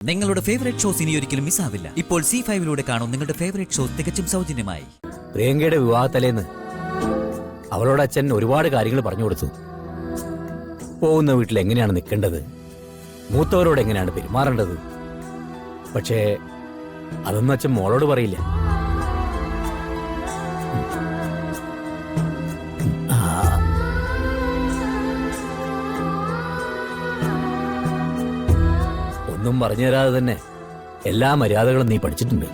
നിങ്ങളുടെ favourite shows ഇനി ഒരിക്കലും മിസ്സാവില്ല. ഇപ്പോൾ C5 കാണും നിങ്ങളുടെ ഫേവറേറ്റ് ഷോസ് തികച്ചും സൗജന്യമായി. പ്രിയങ്കയുടെ വിവാഹത്തലേന്ന് അവളോട് അച്ഛൻ ഒരുപാട് കാര്യങ്ങൾ പറഞ്ഞു കൊടുത്തു. പോകുന്ന വീട്ടിൽ എങ്ങനെയാണ് നിൽക്കേണ്ടത്, മൂത്തവരോട് എങ്ങനെയാണ് പെരുമാറേണ്ടത്. പക്ഷേ അതൊന്നും അച്ഛൻ മോളോട് പറയില്ല. ഒന്നും പറഞ്ഞു തരാതെ തന്നെ എല്ലാ മര്യാദകളും നീ പഠിച്ചിട്ടുണ്ട്.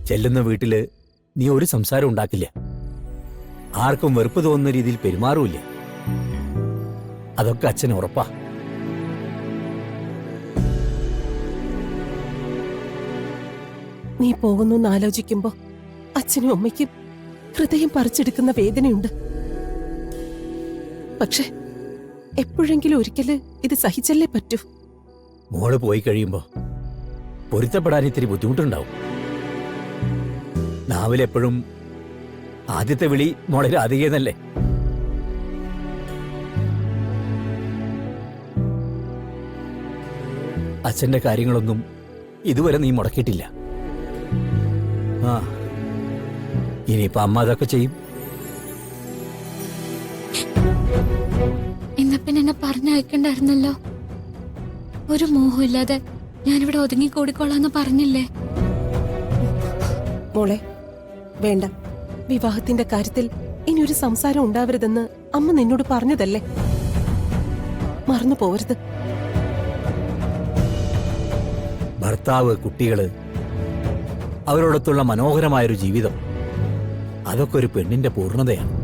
ചെല്ലുന്ന വീട്ടില് നീ ഒരു സംസാരം ഉണ്ടാക്കില്ല, ആർക്കും വെറുപ്പ് തോന്നുന്ന രീതിയിൽ പെരുമാറൂല്ല. അതൊക്കെ അച്ഛന് ഉറപ്പാ. നീ പോകുന്നു ആലോചിക്കുമ്പോ അച്ഛനും അമ്മയ്ക്കും ഹൃദയം പറിച്ചെടുക്കുന്ന വേദനയുണ്ട്. പക്ഷെ എപ്പോഴെങ്കിലും ഒരിക്കല് ഇത് സഹിച്ചല്ലേ പറ്റൂ. മോള് പോയി കഴിയുമ്പോ പൊരുത്തപ്പെടാൻ ഇത്തിരി ബുദ്ധിമുട്ടുണ്ടാവും. നാവിലെപ്പോഴും ആദ്യത്തെ വിളി മോളെ രാധികയെന്നല്ലേ. അച്ഛന്റെ കാര്യങ്ങളൊന്നും ഇതുവരെ നീ മുടക്കിയിട്ടില്ല. ആ, ഇനിയിപ്പോ അമ്മ അതൊക്കെ ചെയ്യും. ഇന്നപ്പിന്നെ എന്നെ പറഞ്ഞയക്കണ്ടായിരുന്നല്ലോ. ഒരു മോഹമില്ലാതെ ഞാനിവിടെ ഒതുങ്ങി കൂടിക്കൊള്ളാന്ന് പറഞ്ഞില്ലേ? മോളെ വേണ്ട, വിവാഹത്തിന്റെ കാര്യത്തിൽ ഇനി ഒരു സംസാരം ഉണ്ടാവരുതെന്ന് അമ്മ നിന്നോട് പറഞ്ഞതല്ലേ. മറന്നു പോവരുത്. ഭർത്താവ്, കുട്ടികള്, അവരോടൊത്തുള്ള മനോഹരമായൊരു ജീവിതം, അതൊക്കെ ഒരു പെണ്ണിന്റെ പൂർണ്ണതയാണ്.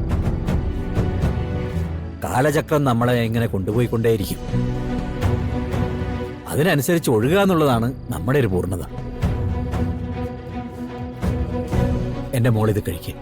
കാലചക്രം നമ്മളെ ഇങ്ങനെ കൊണ്ടുപോയിക്കൊണ്ടേയിരിക്കും. അതിനനുസരിച്ച് ഒഴുകുക എന്നുള്ളതാണ് നമ്മുടെ ഒരു പൂർണ്ണത. എന്റെ മോളിത് കഴിക്കുക.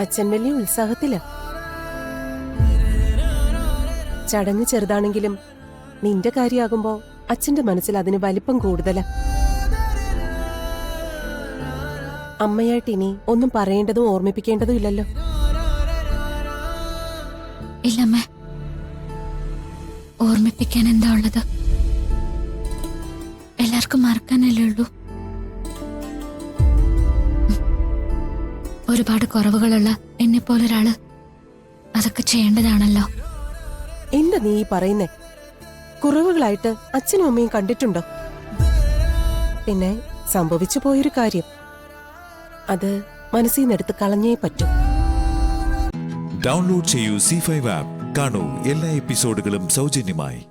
അച്ഛൻ വലിയ ഉത്സാഹത്തിലാ. ചടങ്ങ് ചെറുതാണെങ്കിലും നിന്റെ കാര്യമാകുമ്പോ അച്ഛന്റെ മനസ്സിൽ അതിന് വലിപ്പം കൂടുതലാ. അമ്മയായിട്ട് ഇനി ഒന്നും പറയേണ്ടതും ഓർമ്മിപ്പിക്കേണ്ടതും ഇല്ലല്ലോ. ഇല്ലമ്മേ, ഓർമ്മിപ്പിക്കാൻ എന്താ ഉള്ളത്? എല്ലാവർക്കും മറക്കാനല്ലേ ഉള്ളൂ. ഒരുപാട് കുറവുകളുള്ള എന്നെ പോലൊരാള് അതൊക്കെ ചെയ്യേണ്ടതാണല്ലോ. എന്താ നീ പറയുന്നേ? കുറവുകളായിട്ട് അച്ഛനും അമ്മയും കണ്ടിട്ടുണ്ടോ? പിന്നെ സംഭവിച്ചു പോയൊരു കാര്യം, അത് മനസ്സിൽ നിന്നെടുത്ത് കളഞ്ഞേ പറ്റൂ. ഡൗൺലോഡ് ചെയ്യൂ C5 ആപ്പ്. കാണൂ എല്ലാ എപ്പിസോഡുകളും സൗജന്യമായി.